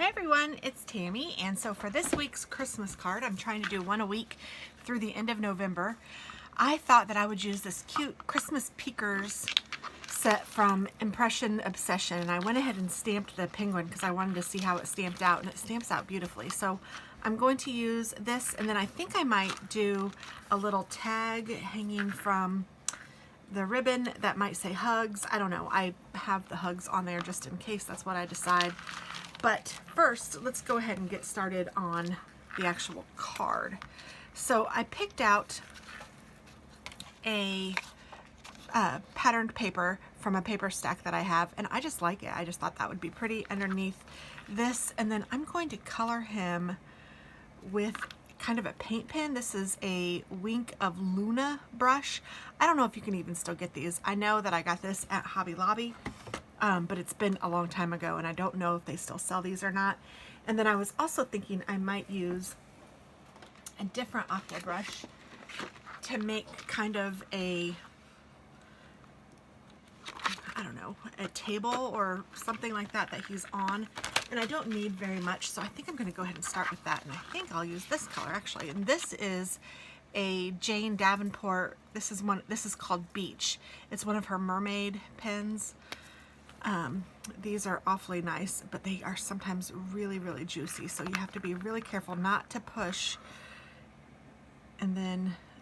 Hi everyone, it's Tammy, and so for this week's Christmas card, I'm trying to do one a week through the end of November. I thought that I would use this cute Christmas Peekers set from Impression Obsession, and I went ahead and stamped the penguin because I wanted to see how it stamped out, and it stamps out beautifully. So I'm going to use this, and then I think I might do a little tag hanging from the ribbon that might say hugs. I don't know. I have the hugs on there just in case. That's what I decide. But first, let's go ahead and get started on the actual card. So I picked out a patterned paper from a paper stack that I have, and I just like it. I just thought that would be pretty underneath this, and then I'm going to color him with kind of a paint pen. This is a Wink of Luna brush. I don't know if you can even still get these. I know that I got this at Hobby Lobby, but it's been a long time ago, and I don't know if they still sell these or not. And then I was also thinking I might use a different aqua brush to make kind of a, I don't know, a table or something like that that he's on. And I don't need very much, so I think I'm going to go ahead and start with that. And I think I'll use this color actually. And this is a Jane Davenport. This is called Beach. It's one of her mermaid pens. These are awfully nice, but they are sometimes really, really juicy. So you have to be really careful not to push. And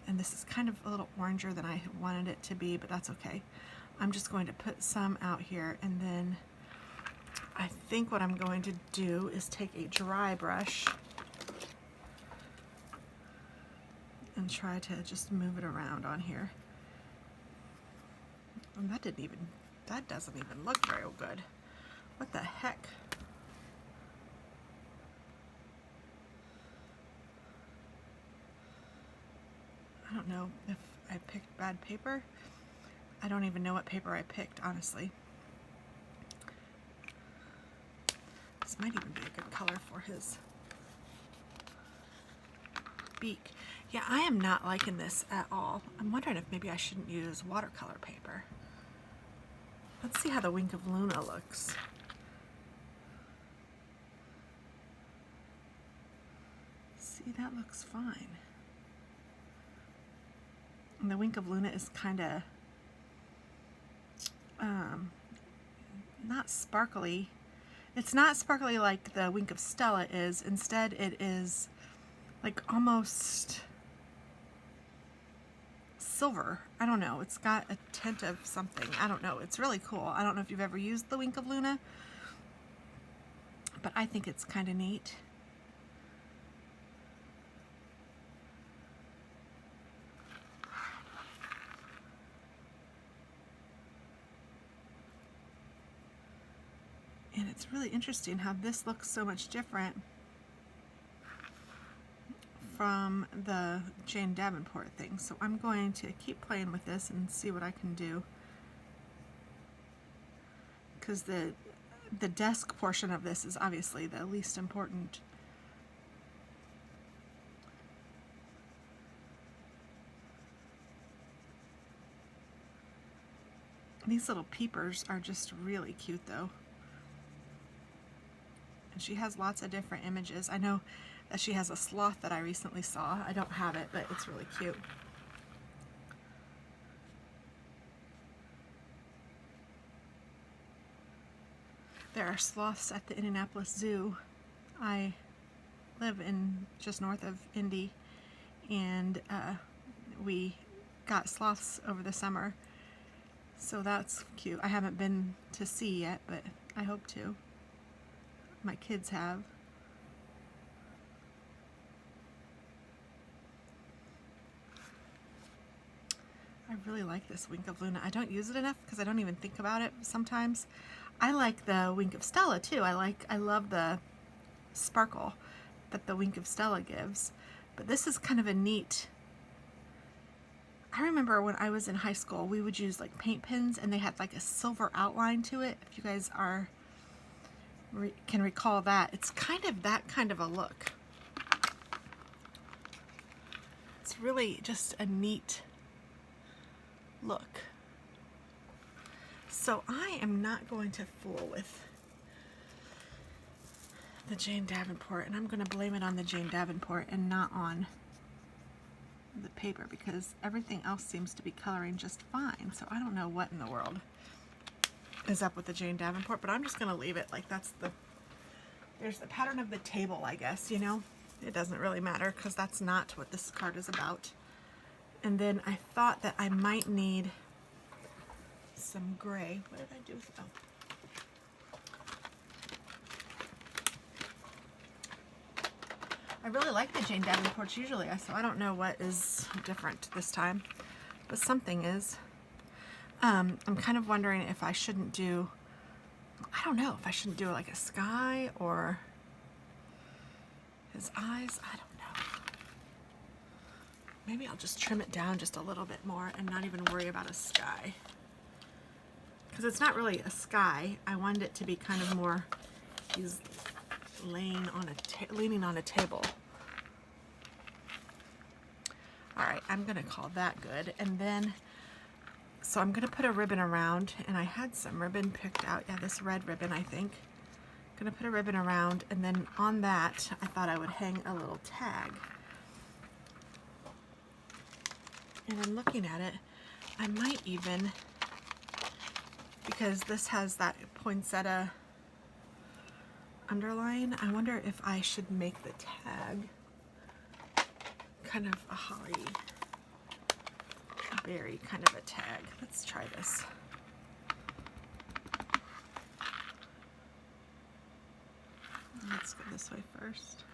this is kind of a little oranger than I wanted it to be, but that's okay. I'm just going to put some out here, and then I think what I'm going to do is take a dry brush and try to just move it around on here. And that doesn't even look very good. What the heck? I don't know if I picked bad paper. I don't even know what paper I picked, honestly. This might even be a good color for his beak. Yeah, I am not liking this at all. I'm wondering if maybe I shouldn't use watercolor paper. Let's see how the Wink of Luna looks. See, that looks fine. And the Wink of Luna is kind of not sparkly. It's not sparkly like the Wink of Stella is. Instead, it is like almost silver. I don't know. It's got a tint of something. I don't know. It's really cool. I don't know if you've ever used the Wink of Luna, but I think it's kind of neat. And it's really interesting how this looks so much different from the Jane Davenport thing. So I'm going to keep playing with this and see what I can do. Because the desk portion of this is obviously the least important. These little peepers are just really cute though. And she has lots of different images. I know that she has a sloth that I recently saw. I don't have it, but it's really cute. There are sloths at the Indianapolis Zoo. I live in just north of Indy, and we got sloths over the summer. So that's cute. I haven't been to see yet, but I hope to. My kids have. I really like this Wink of Luna. I don't use it enough because I don't even think about it sometimes. I like the Wink of Stella too. I love the sparkle that the Wink of Stella gives. But this is kind of a neat. I remember when I was in high school, we would use like paint pens, and they had like a silver outline to it. If you guys can recall that, it's kind of that kind of a look. It's really just a neat look. So I am not going to fool with the Jane Davenport, and I'm going to blame it on the Jane Davenport and not on the paper, because everything else seems to be coloring just fine. So I don't know what in the world is up with the Jane Davenport, but I'm just going to leave it like that's there's the pattern of the table, I guess, you know. It doesn't really matter because that's not what this card is about. And then I thought that I might need some gray. What did I do with, oh. I really like the Jane Davenports usually, so I don't know what is different this time, but something is. I'm kind of wondering if I shouldn't do, I don't know, if I shouldn't do like a sky or his eyes. I don't know. Maybe I'll just trim it down just a little bit more and not even worry about a sky. Because it's not really a sky. I wanted it to be kind of more, he's leaning on a table. All right, I'm gonna call that good. And then, so I'm gonna put a ribbon around, and I had some ribbon picked out. Yeah, this red ribbon, I think. I'm gonna put a ribbon around, and then on that, I thought I would hang a little tag. And I'm looking at it, I might even, because this has that poinsettia underline, I wonder if I should make the tag kind of a holly berry kind of a tag. Let's try this. Let's go this way first.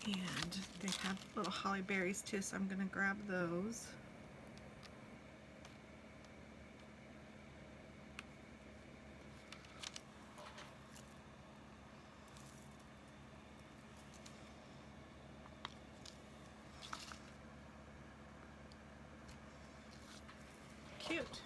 And they have little holly berries too, so I'm gonna grab those. Cute.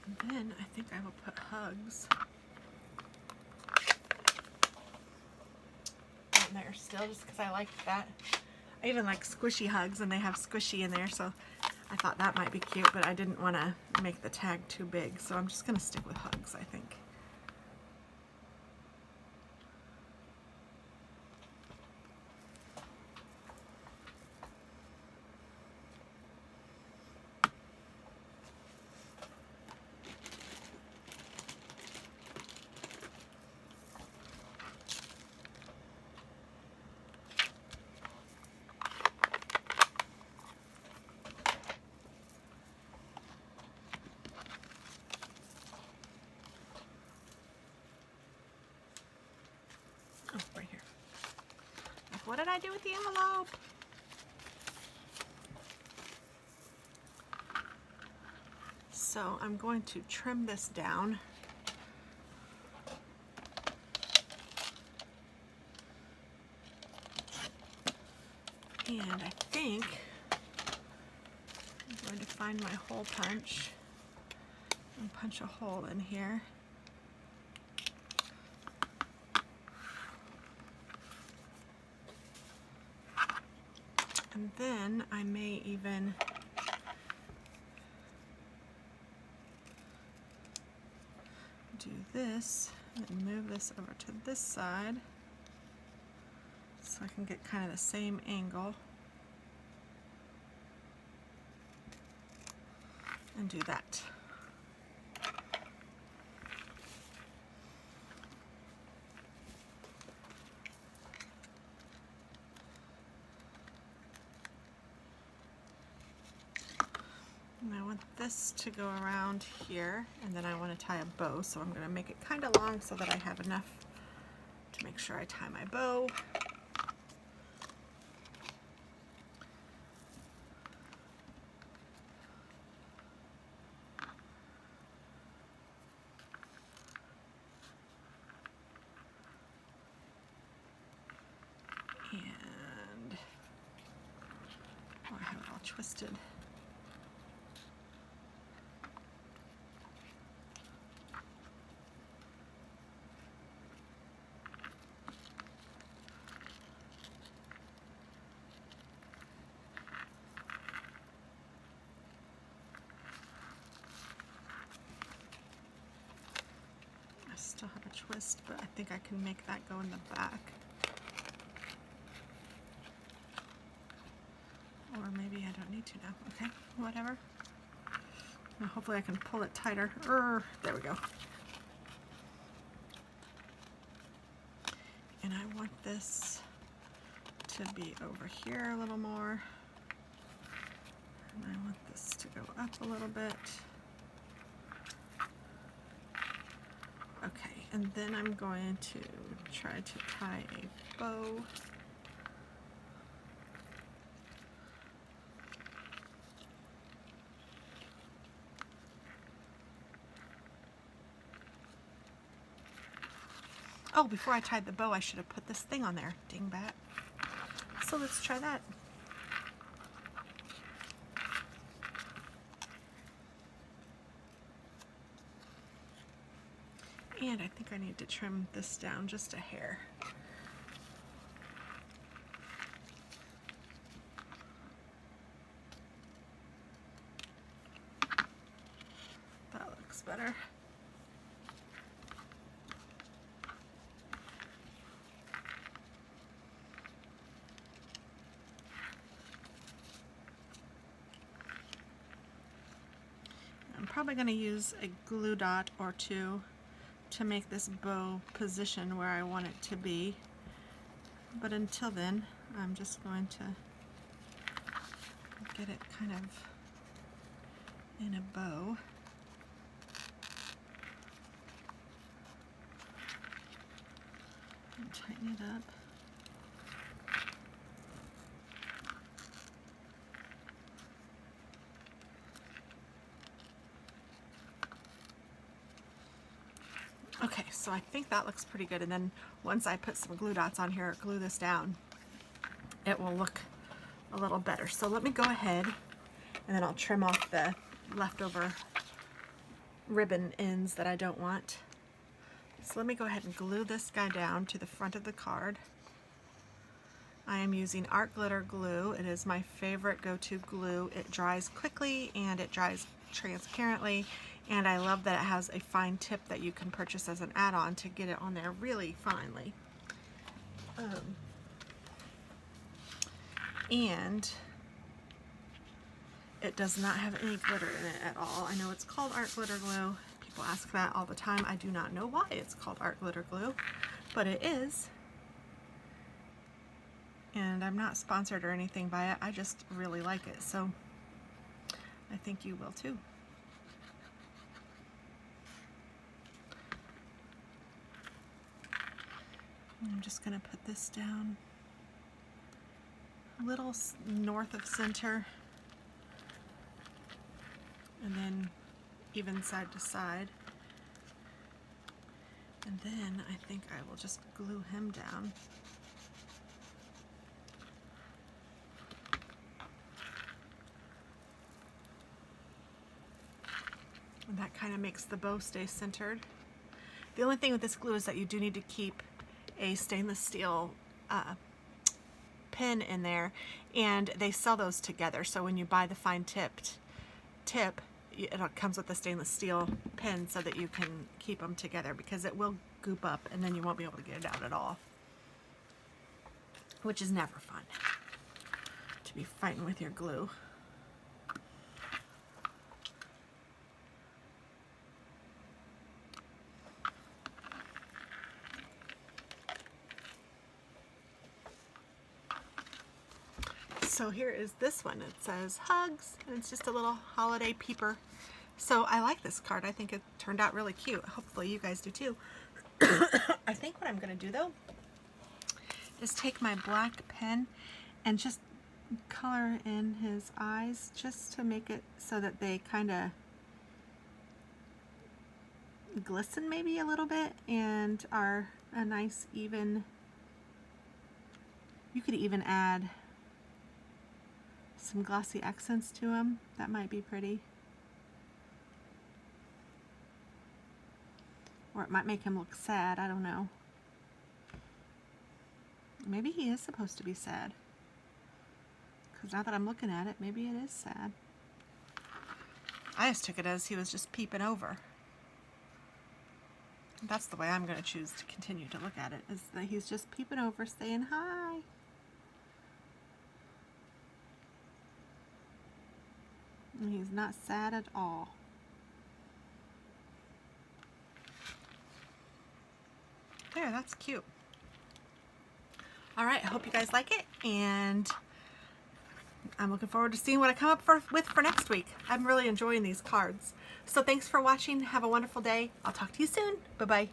And then I think I will put hugs on there still, just because I like that. I even like squishy hugs, and they have squishy in there, so I thought that might be cute, but I didn't want to make the tag too big, so I'm just going to stick with hugs, I think. Oh, right here. What did I do with the envelope? So I'm going to trim this down. And I think I'm going to find my hole punch and punch a hole in here. And then I may even do this and move this over to this side so I can get kind of the same angle and do that. Now want this to go around here, and then I want to tie a bow, so I'm going to make it kind of long so that I have enough to make sure I tie my bow. And oh, I have it all twisted. I still have a twist, but I think I can make that go in the back. Or maybe I don't need to now. Okay, whatever. Now hopefully I can pull it tighter. There we go. And I want this to be over here a little more. And I want this to go up a little bit. Okay, and then I'm going to try to tie a bow. Oh, before I tied the bow, I should have put this thing on there. Dingbat. So let's try that. And I think I need to trim this down just a hair. That looks better. I'm probably going to use a glue dot or two to make this bow position where I want it to be. But until then, I'm just going to get it kind of in a bow. And tighten it up. Okay, so I think that looks pretty good, and then once I put some glue dots on here, glue this down, it will look a little better. So let me go ahead and then I'll trim off the leftover ribbon ends that I don't want. So let me go ahead and glue this guy down to the front of the card. I am using art glitter glue. It is my favorite go-to glue. It dries quickly and it dries transparently, and I love that it has a fine tip that you can purchase as an add-on to get it on there really finely. And it does not have any glitter in it at all. I know it's called art glitter glue. People ask that all the time. I do not know why it's called art glitter glue, but it is. And I'm not sponsored or anything by it. I just really like it, so I think you will too. I'm just going to put this down a little north of center, and then even side to side. And then I think I will just glue him down. And that kind of makes the bow stay centered. The only thing with this glue is that you do need to keep a stainless steel pin in there, and they sell those together. So when you buy the fine tip, it comes with the stainless steel pin so that you can keep them together, because it will goop up and then you won't be able to get it out at all, which is never fun to be fighting with your glue. So here is this one. It says hugs, and it's just a little holiday peeper. So I like this card. I think it turned out really cute. Hopefully you guys do too. I think what I'm going to do though is take my black pen and just color in his eyes just to make it so that they kind of glisten maybe a little bit and are a nice even. You could even add some glossy accents to them. That might be pretty. Or it might make him look sad, I don't know. Maybe he is supposed to be sad. Because now that I'm looking at it, maybe it is sad. I just took it as he was just peeping over. That's the way I'm going to choose to continue to look at it, is that he's just peeping over, saying hi. And he's not sad at all. There, that's cute. All right, I hope you guys like it, and I'm looking forward to seeing what I come up with for next week. I'm really enjoying these cards. So thanks for watching. Have a wonderful day. I'll talk to you soon. Bye-bye.